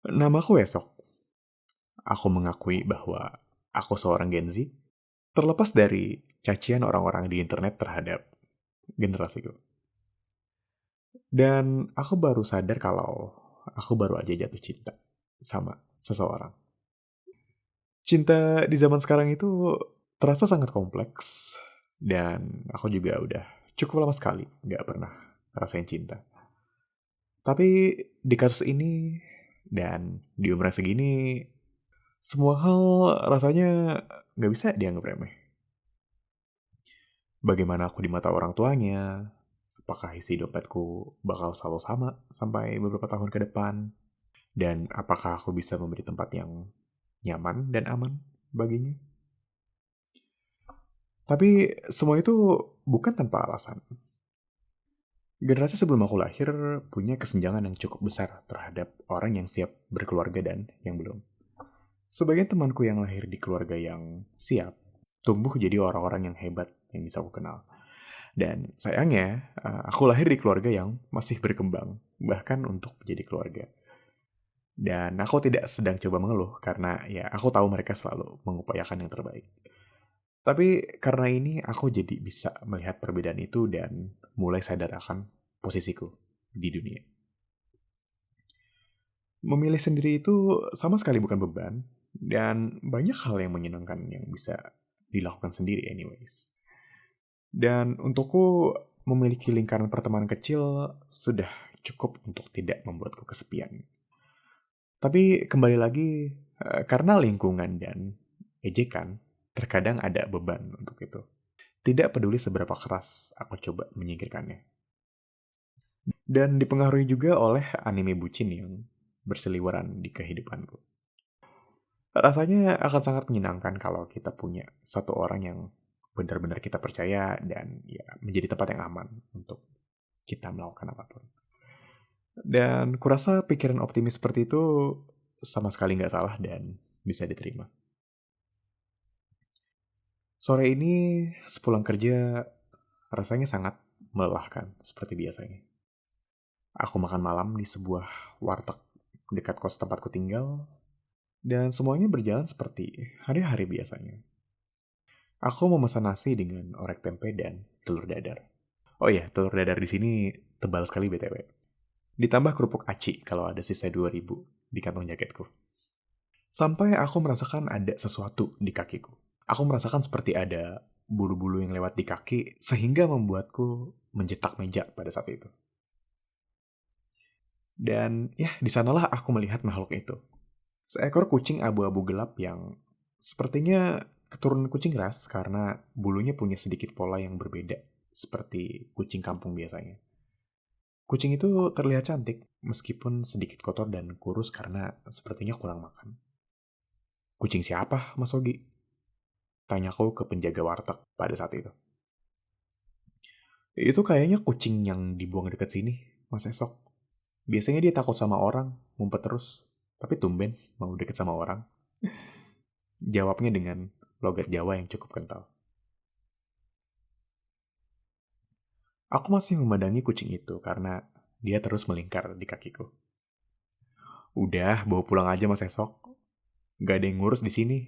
Namaku Esok. Aku mengakui bahwa aku seorang Gen Z, terlepas dari cacian orang-orang di internet terhadap generasiku. Dan aku baru sadar kalau aku baru aja jatuh cinta sama seseorang. Cinta di zaman sekarang itu terasa sangat kompleks. Dan aku juga udah cukup lama sekali nggak pernah ngerasain cinta. Tapi di kasus ini dan di umur yang segini, semua hal rasanya nggak bisa dianggap remeh. Bagaimana aku di mata orang tuanya, apakah isi dompetku bakal selalu sama sampai beberapa tahun ke depan, dan apakah aku bisa memberi tempat yang nyaman dan aman baginya. Tapi semua itu bukan tanpa alasan. Generasi sebelum aku lahir punya kesenjangan yang cukup besar terhadap orang yang siap berkeluarga dan yang belum. Sebagian temanku yang lahir di keluarga yang siap, tumbuh jadi orang-orang yang hebat yang bisa aku kenal. Dan sayangnya, aku lahir di keluarga yang masih berkembang, bahkan untuk menjadi keluarga. Dan aku tidak sedang coba mengeluh, karena ya aku tahu mereka selalu mengupayakan yang terbaik. Tapi karena ini aku jadi bisa melihat perbedaan itu dan mulai sadar akan posisiku di dunia. Memilih sendiri itu sama sekali bukan beban, dan banyak hal yang menyenangkan yang bisa dilakukan sendiri anyways. Dan untukku, memiliki lingkaran pertemanan kecil sudah cukup untuk tidak membuatku kesepian. Tapi kembali lagi, karena lingkungan dan ejekan, terkadang ada beban untuk itu. Tidak peduli seberapa keras aku coba menyingkirkannya. Dan dipengaruhi juga oleh anime bucin yang berseliweran di kehidupanku. Rasanya akan sangat menyenangkan kalau kita punya satu orang yang benar-benar kita percaya dan ya menjadi tempat yang aman untuk kita melakukan apapun. Dan kurasa pikiran optimis seperti itu sama sekali nggak salah dan bisa diterima. Sore ini sepulang kerja rasanya sangat melelahkan seperti biasanya. Aku makan malam di sebuah warteg dekat kos tempatku tinggal dan semuanya berjalan seperti hari-hari biasanya. Aku memesan nasi dengan orek tempe dan telur dadar. Oh iya, telur dadar di sini tebal sekali BTW. Ditambah kerupuk aci kalau ada sisa 2.000 di kantong jaketku. Sampai aku merasakan ada sesuatu di kakiku. Aku merasakan seperti ada bulu-bulu yang lewat di kaki sehingga membuatku mencetak meja pada saat itu. Dan ya, di sanalah aku melihat makhluk itu. Seekor kucing abu-abu gelap yang sepertinya keturunan kucing ras karena bulunya punya sedikit pola yang berbeda seperti kucing kampung biasanya. Kucing itu terlihat cantik meskipun sedikit kotor dan kurus karena sepertinya kurang makan. Kucing siapa, Mas Ogi? Tanyaku ke penjaga warteg pada saat itu. Itu kayaknya kucing yang dibuang dekat sini, Mas Esok. Biasanya dia takut sama orang, ngumpet terus. Tapi tumben mau deket sama orang. Jawabnya dengan logat Jawa yang cukup kental. Aku masih memandangi kucing itu karena dia terus melingkar di kakiku. Udah, bawa pulang aja Mas Esok. Gak ada yang ngurus di sini.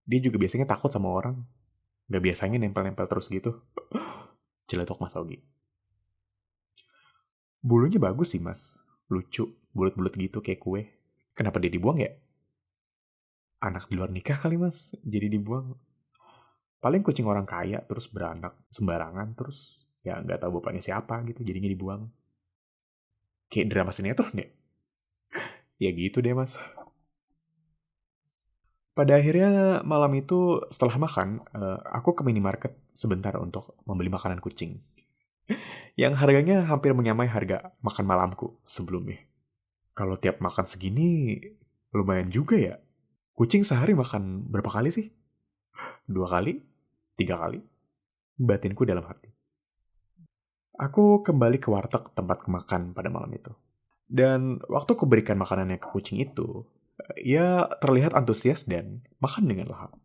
Dia juga biasanya takut sama orang. Gak biasanya nempel-nempel terus gitu. Celetuk Mas Ogi. Bulunya bagus sih mas. Lucu, bulat-bulat gitu kayak kue. Kenapa dia dibuang ya? Anak di luar nikah kali mas, jadi dibuang. Paling kucing orang kaya terus beranak sembarangan terus ya nggak tahu bapaknya siapa gitu jadinya dibuang. Kayak drama sinetron deh. Ya gitu deh mas. Pada akhirnya malam itu setelah makan, aku ke minimarket sebentar untuk membeli makanan kucing. Yang harganya hampir menyamai harga makan malamku sebelumnya. Kalau tiap makan segini, lumayan juga ya. Kucing sehari makan berapa kali sih? 2 kali? 3 kali? Batinku dalam hati. Aku kembali ke warteg tempat makan pada malam itu. Dan waktu aku berikan makanannya ke kucing itu, ia terlihat antusias dan makan dengan lahap.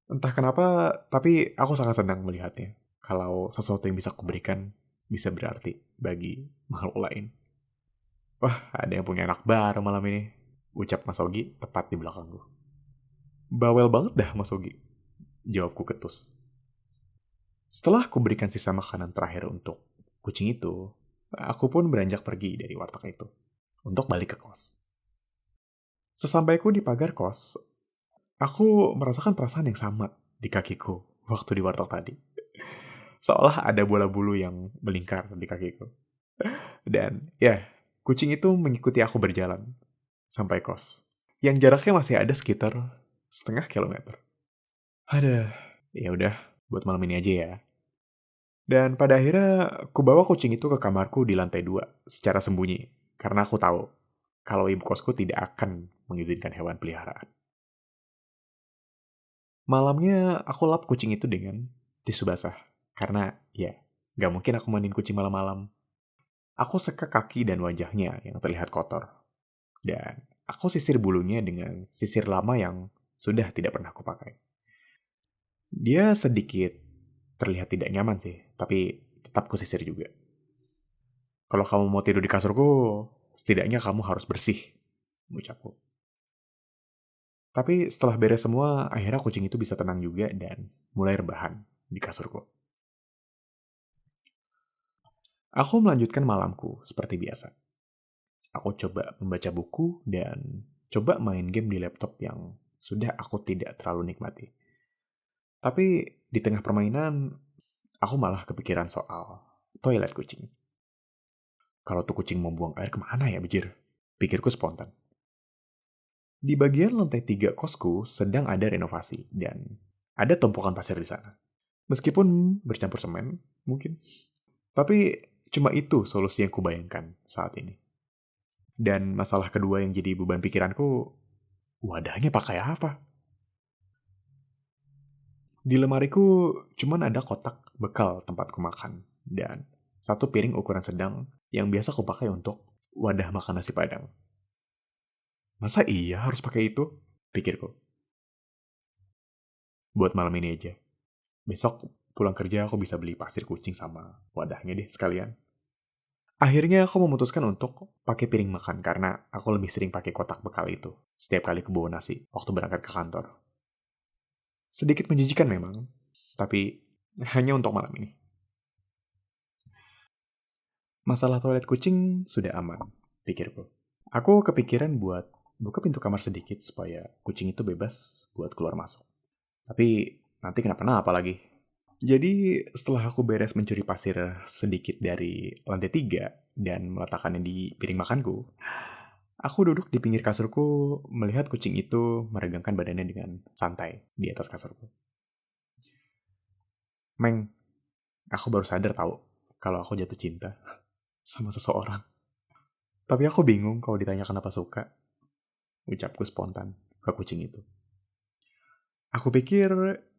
Entah kenapa, tapi aku sangat senang melihatnya. Kalau sesuatu yang bisa kuberikan bisa berarti bagi makhluk lain. Wah, ada yang punya anak baru malam ini. Ucap Mas Ogi tepat di belakangku. Bawel banget dah Mas Ogi, jawabku ketus. Setelah aku berikan sisa makanan terakhir untuk kucing itu, aku pun beranjak pergi dari warteg itu untuk balik ke kos. Sesampaiku di pagar kos, aku merasakan perasaan yang sama di kakiku waktu di warteg tadi. Seolah ada bola bulu yang melingkar di kakiku. Dan ya, kucing itu mengikuti aku berjalan sampai kos. Yang jaraknya masih ada sekitar setengah kilometer. Ada, ya udah, buat malam ini aja ya. Dan pada akhirnya, aku bawa kucing itu ke kamarku di lantai 2 secara sembunyi. Karena aku tahu kalau ibu kosku tidak akan mengizinkan hewan peliharaan. Malamnya, aku lap kucing itu dengan tisu basah. Karena, ya, gak mungkin aku mandiin kucing malam-malam. Aku seka kaki dan wajahnya yang terlihat kotor. Dan aku sisir bulunya dengan sisir lama yang sudah tidak pernah aku pakai. Dia sedikit terlihat tidak nyaman sih, tapi tetap kusisir juga. Kalau kamu mau tidur di kasurku, setidaknya kamu harus bersih, ucapku. Tapi setelah beres semua, akhirnya kucing itu bisa tenang juga dan mulai rebahan di kasurku. Aku melanjutkan malamku seperti biasa. Aku coba membaca buku dan coba main game di laptop yang sudah aku tidak terlalu nikmati. Tapi di tengah permainan, aku malah kepikiran soal toilet kucing. Kalau tuh kucing mau buang air kemana ya, bejir? Pikirku spontan. Di bagian lantai 3 kosku sedang ada renovasi dan ada tumpukan pasir di sana. Meskipun bercampur semen, mungkin. Tapi cuma itu solusi yang kubayangkan saat ini. Dan masalah kedua yang jadi beban pikiranku, wadahnya pakai apa? Di lemariku cuman ada kotak bekal tempatku makan dan satu piring ukuran sedang yang biasa aku pakai untuk wadah makan nasi padang. Masa iya harus pakai itu? Pikirku. Buat malam ini aja. Besok pulang kerja aku bisa beli pasir kucing sama wadahnya deh sekalian. Akhirnya aku memutuskan untuk pakai piring makan karena aku lebih sering pakai kotak bekal itu setiap kali kebawa nasi waktu berangkat ke kantor. Sedikit menjijikan memang, tapi hanya untuk malam ini. Masalah toilet kucing sudah aman, pikirku. Aku kepikiran buat buka pintu kamar sedikit supaya kucing itu bebas buat keluar masuk. Tapi nanti kenapa-napa lagi. Jadi setelah aku beres mencuri pasir sedikit dari lantai 3 dan meletakkannya di piring makanku, aku duduk di pinggir kasurku melihat kucing itu meregangkan badannya dengan santai di atas kasurku. Meng, aku baru sadar tahu kalau aku jatuh cinta sama seseorang. Tapi aku bingung kalau ditanya kenapa suka. Ucapku spontan ke kucing itu. Aku pikir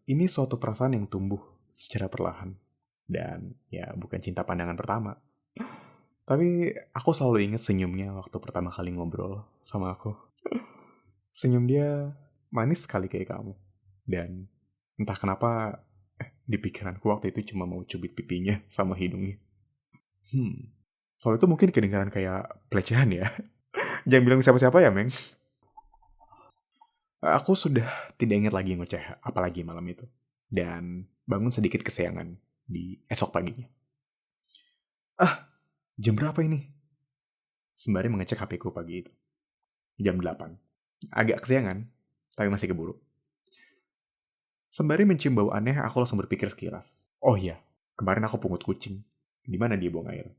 ini suatu perasaan yang tumbuh secara perlahan. Dan ya bukan cinta pandangan pertama. Tapi aku selalu ingat senyumnya waktu pertama kali ngobrol sama aku. Senyum dia manis sekali kayak kamu. Dan entah kenapa di pikiranku waktu itu cuma mau cubit pipinya sama hidungnya. Soal itu mungkin kedengaran kayak pelecehan ya. Jangan bilang siapa-siapa ya, Meng. Aku sudah tidak ingat lagi ngoceh apalagi malam itu. Dan bangun sedikit kesiangan di esok paginya. Jam berapa ini? Sembari mengecek HP-ku pagi itu. Jam 8. Agak kesiangan, tapi masih keburu. Sembari mencium bau aneh, aku langsung berpikir sekilas. Oh iya, kemarin aku pungut kucing. Di mana dia buang air?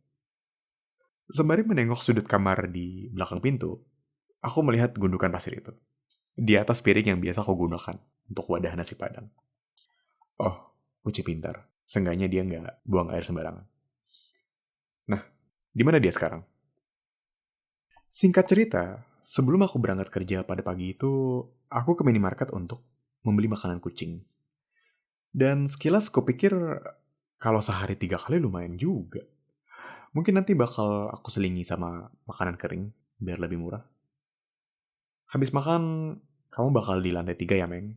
Sembari menengok sudut kamar di belakang pintu, aku melihat gundukan pasir itu. Di atas piring yang biasa aku gunakan untuk wadah nasi padang. Oh, kucing pintar. Seenggaknya dia nggak buang air sembarangan. Nah, di mana dia sekarang? Singkat cerita, sebelum aku berangkat kerja pada pagi itu, aku ke minimarket untuk membeli makanan kucing. Dan sekilas kupikir kalau sehari 3 kali lumayan juga. Mungkin nanti bakal aku selingi sama makanan kering, biar lebih murah. Habis makan, kamu bakal di lantai 3 ya, Meng?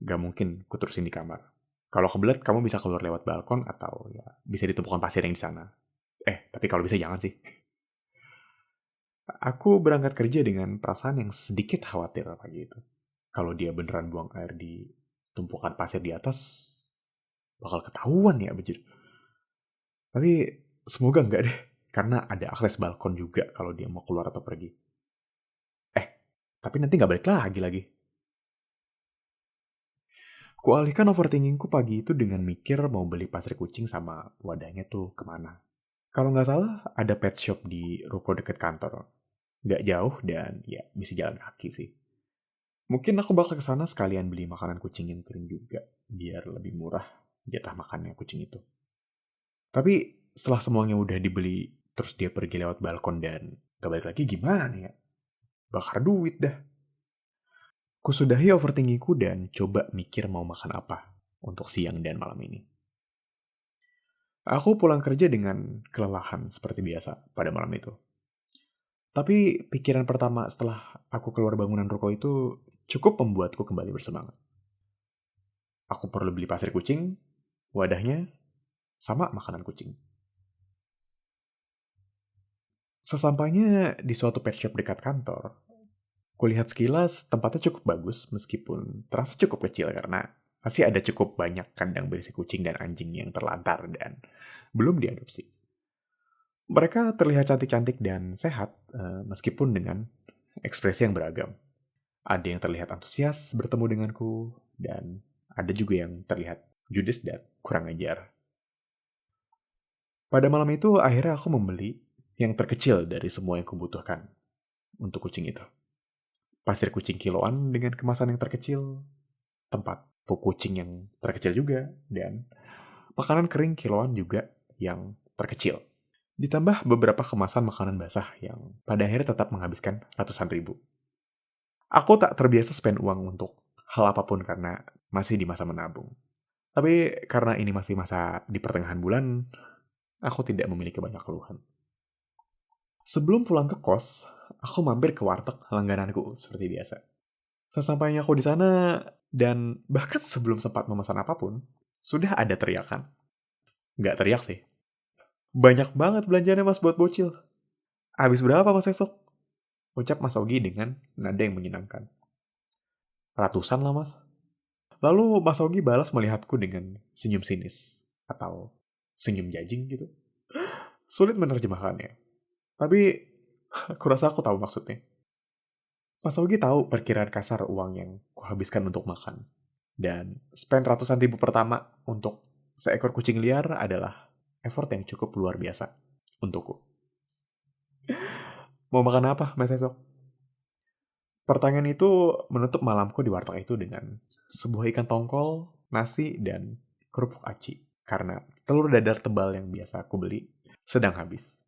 Gak mungkin kuterusin di kamar. Kalau kebelet, kamu bisa keluar lewat balkon atau ya bisa di tumpukan pasir yang di sana. Tapi kalau bisa jangan sih. Aku berangkat kerja dengan perasaan yang sedikit khawatir pagi itu. Kalau dia beneran buang air di tumpukan pasir di atas, bakal ketahuan ya, bejir. Tapi semoga enggak deh, karena ada akses balkon juga kalau dia mau keluar atau pergi. Eh, tapi nanti nggak balik lagi. Kualihkan overthinkingku pagi itu dengan mikir mau beli pasir kucing sama wadahnya tuh kemana. Kalau nggak salah, ada pet shop di ruko deket kantor. Nggak jauh dan ya bisa jalan kaki sih. Mungkin aku bakal ke sana sekalian beli makanan kucing yang kering juga, biar lebih murah jatah makannya kucing itu. Tapi setelah semuanya udah dibeli, terus dia pergi lewat balkon dan gak balik lagi gimana ya? Bakar duit dah. Kusudahi overthinkingku dan coba mikir mau makan apa untuk siang dan malam ini. Aku pulang kerja dengan kelelahan seperti biasa pada malam itu. Tapi pikiran pertama setelah aku keluar bangunan ruko itu cukup membuatku kembali bersemangat. Aku perlu beli pasir kucing, wadahnya, sama makanan kucing. Sesampainya di suatu pet shop dekat kantor, kulihat sekilas tempatnya cukup bagus meskipun terasa cukup kecil karena masih ada cukup banyak kandang berisi kucing dan anjing yang terlantar dan belum diadopsi. Mereka terlihat cantik-cantik dan sehat meskipun dengan ekspresi yang beragam. Ada yang terlihat antusias bertemu denganku dan ada juga yang terlihat judes dan kurang ajar. Pada malam itu akhirnya aku membeli yang terkecil dari semua yang kubutuhkan untuk kucing itu. Pasir kucing kiloan dengan kemasan yang terkecil, tempat pup kucing yang terkecil juga, dan makanan kering kiloan juga yang terkecil. Ditambah beberapa kemasan makanan basah yang pada akhirnya tetap menghabiskan ratusan ribu. Aku tak terbiasa spend uang untuk hal apapun karena masih di masa menabung. Tapi karena ini masih masa di pertengahan bulan, aku tidak memiliki banyak keluhan. Sebelum pulang ke kos, aku mampir ke warteg langgananku seperti biasa. Sesampainya aku di sana, dan bahkan sebelum sempat memesan apapun, sudah ada teriakan. Nggak teriak sih. Banyak banget belanjanya mas buat bocil. Habis berapa mas esok? Ucap Mas Ogi dengan nada yang menyenangkan. Ratusan lah mas. Lalu Mas Ogi balas melihatku dengan senyum sinis. Atau senyum jajing gitu. Sulit menerjemahkannya. Tapi aku rasa aku tahu maksudnya. Mas Ogi tahu perkiraan kasar uang yang kuhabiskan untuk makan. Dan spend ratusan ribu pertama untuk seekor kucing liar adalah effort yang cukup luar biasa untukku. Mau makan apa, Mas esok? Pertanyaan itu menutup malamku di warteg itu dengan sebuah ikan tongkol, nasi, dan kerupuk aci. Karena telur dadar tebal yang biasa aku beli sedang habis.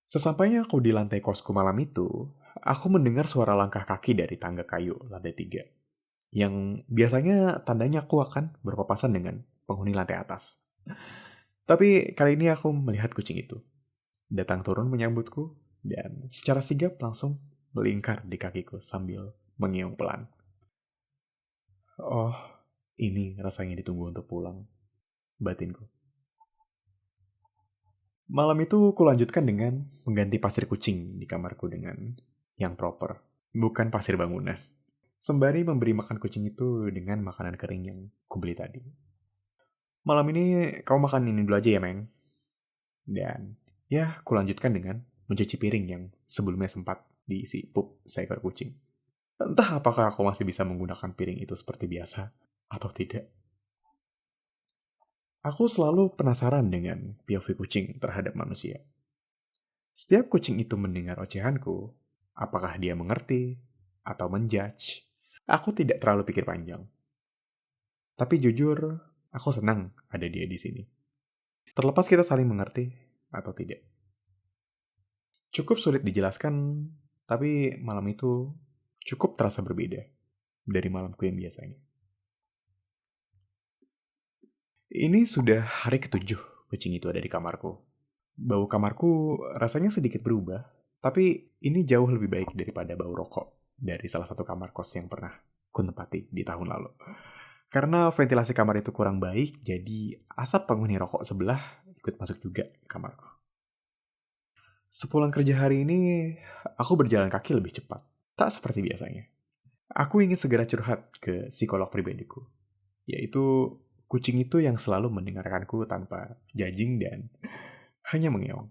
Sesampainya aku di lantai kosku malam itu, aku mendengar suara langkah kaki dari tangga kayu lantai 3. Yang biasanya tandanya aku akan berpapasan dengan penghuni lantai atas. Tapi kali ini aku melihat kucing itu. Datang turun menyambutku, dan secara sigap langsung melingkar di kakiku sambil mengiung pelan. Oh, ini rasanya ditunggu untuk pulang, batinku. Malam itu kulanjutkan dengan mengganti pasir kucing di kamarku dengan yang proper, bukan pasir bangunan. Sembari memberi makan kucing itu dengan makanan kering yang kubeli tadi. Malam ini kamu makan ini dulu aja ya, Meng. Dan ya, kulanjutkan dengan mencuci piring yang sebelumnya sempat diisi pup seekor kucing. Entah apakah aku masih bisa menggunakan piring itu seperti biasa atau tidak. Aku selalu penasaran dengan POV kucing terhadap manusia. Setiap kucing itu mendengar ocehanku, apakah dia mengerti atau menjudge, aku tidak terlalu pikir panjang. Tapi jujur, aku senang ada dia di sini. Terlepas kita saling mengerti atau tidak. Cukup sulit dijelaskan, tapi malam itu cukup terasa berbeda dari malamku yang biasanya. Ini sudah hari ke-7 kucing itu ada di kamarku. Bau kamarku rasanya sedikit berubah, tapi ini jauh lebih baik daripada bau rokok dari salah satu kamar kos yang pernah kunepati di tahun lalu. Karena ventilasi kamar itu kurang baik, jadi asap penghuni rokok sebelah ikut masuk juga ke kamarku. Sepulang kerja hari ini, aku berjalan kaki lebih cepat. Tak seperti biasanya. Aku ingin segera curhat ke psikolog pribadiku. Yaitu kucing itu yang selalu mendengarkanku tanpa judging dan hanya mengeong.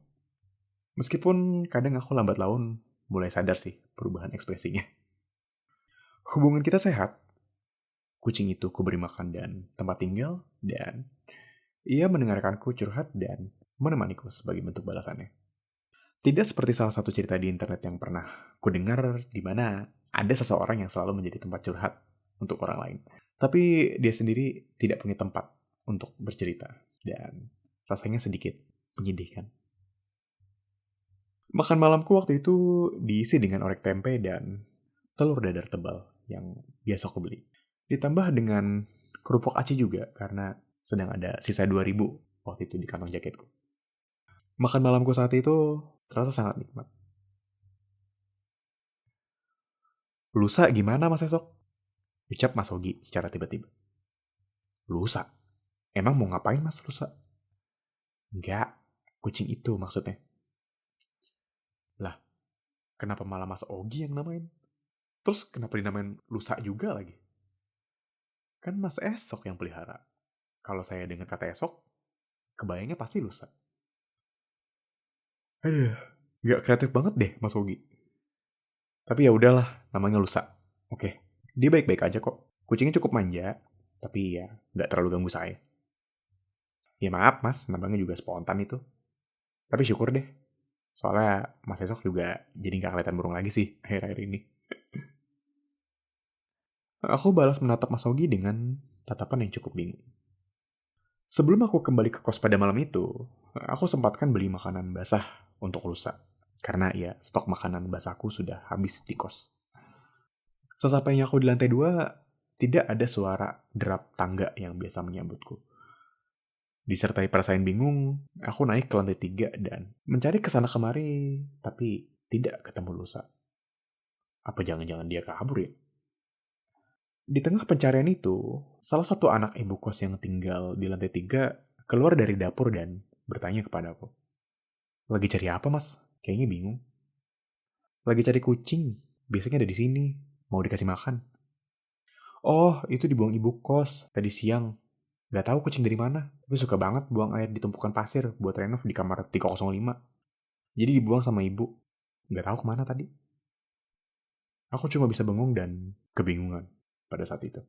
Meskipun kadang aku lambat laun mulai sadar sih perubahan ekspresinya. Hubungan kita sehat. Kucing itu kuberi makan dan tempat tinggal, dan ia mendengarkanku curhat dan menemaniku sebagai bentuk balasannya. Tidak seperti salah satu cerita di internet yang pernah kudengar di mana ada seseorang yang selalu menjadi tempat curhat untuk orang lain. Tapi dia sendiri tidak punya tempat untuk bercerita dan rasanya sedikit menyedihkan. Makan malamku waktu itu diisi dengan orek tempe dan telur dadar tebal yang biasa aku beli. Ditambah dengan kerupuk aci juga karena sedang ada sisa 2.000 waktu itu di kantong jaketku. Makan malamku saat itu terasa sangat nikmat. Lusa gimana Mas esok? Ucap Mas Hogi secara tiba-tiba. Lusa? Emang mau ngapain Mas lusa? Enggak, kucing itu maksudnya. Lah, kenapa malah Mas Ogi yang namain? Terus kenapa dinamain lusa juga lagi? Kan Mas Esok yang pelihara. Kalau saya dengar kata esok, kebayangnya pasti lusa. Aduh, nggak kreatif banget deh Mas Ogi. Tapi ya udahlah, namanya lusa. Oke, dia baik-baik aja kok. Kucingnya cukup manja, tapi ya nggak terlalu ganggu saya. Ya maaf Mas, namanya juga spontan itu. Tapi syukur deh, soalnya Mas Esok juga jadi nggak kelihatan burung lagi sih akhir-akhir ini. Aku balas menatap Mas Ogi dengan tatapan yang cukup bingung. Sebelum aku kembali ke kos pada malam itu, aku sempatkan beli makanan basah untuk lusa. Karena ya, stok makanan basahku sudah habis di kos. Sesampainya aku di lantai 2, tidak ada suara derap tangga yang biasa menyambutku. Disertai perasaan bingung, aku naik ke lantai 3 dan mencari kesana kemari, tapi tidak ketemu lusa. Apa jangan-jangan dia kabur ya? Di tengah pencarian itu, salah satu anak ibu kos yang tinggal di lantai 3 keluar dari dapur dan bertanya kepadaku. Lagi cari apa mas? Kayaknya bingung. Lagi cari kucing, biasanya ada di sini, mau dikasih makan. Oh, itu dibuang ibu kos tadi siang. Gak tahu kucing dari mana, tapi suka banget buang air di tumpukan pasir buat renov di kamar 305. Jadi dibuang sama ibu. Gak tahu kemana tadi. Aku cuma bisa bengong dan kebingungan pada saat itu.